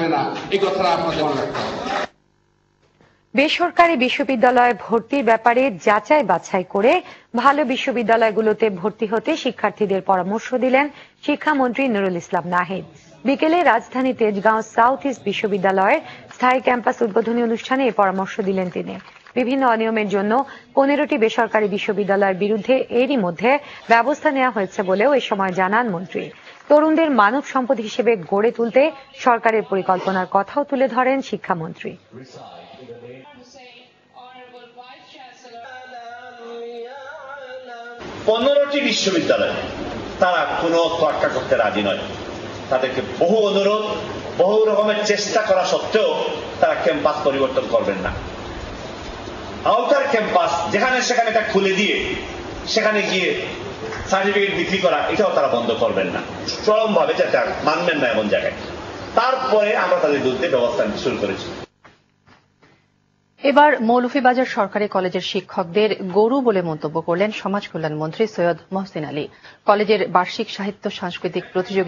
যাবে না, এই কথাটা আপনাদের মনে রাখতে হবে। বেসরকারি বিশ্ববিদ্যালয়ে ভর্তির ব্যাপারে যাচাই বাছাই করে ভালো বিশ্ববিদ্যালয়গুলোতে ভর্তি হতে শিক্ষার্থীদের পরামর্শ দিলেন শিক্ষামন্ত্রী নুরুল ইসলাম নাহিদ। বিকেলে রাজধানী তেজগাঁও সাউথ ইস্ট বিশ্ববিদ্যালয়ের স্থায়ী ক্যাম্পাস উদ্বোধনী অনুষ্ঠানে এই পরামর্শ দিলেন তিনি। বিভিন্ন অনিয়মের জন্য 15টি বেসরকারি বিশ্ববিদ্যালয়ের বিরুদ্ধে এরই মধ্যে ব্যবস্থা নেওয়া হয়েছে বলেও এ সময় জানান মন্ত্রী। তরুণদের মানব সম্পদ হিসেবে গড়ে তুলতে সরকারের পরিকল্পনার কথাও তুলে ধরেন শিক্ষামন্ত্রী। 15টি বিশ্ববিদ্যালয় তারা কোনো তোয়াক্কা করতে রাজি নয়। তাদেরকে বহু অনুরোধ, বহু রকমের চেষ্টা করা সত্ত্বেও তারা ক্যাম্পাস পরিবর্তন করবেন না। আউটার ক্যাম্পাস যেখানে সেখানে এটা খুলে দিয়ে সেখানে গিয়ে সার্টিফিকেট বিক্রি করা, এটাও তারা বন্ধ করবেন না, চরমভাবে যেটা মানবেন না এমন জায়গায়। তারপরে আমরা তাদের বিরুদ্ধে ব্যবস্থা নিতে শুরু করেছি। এবার মৌলভীবাজার সরকারি কলেজের শিক্ষকদের গরু বলে মন্তব্য করলেন সমাজ কল্যাণ মন্ত্রী সৈয়দ মহসিন আলী। কলেজের বার্ষিক সাহিত্য সাংস্কৃতিক প্রতিযোগিতা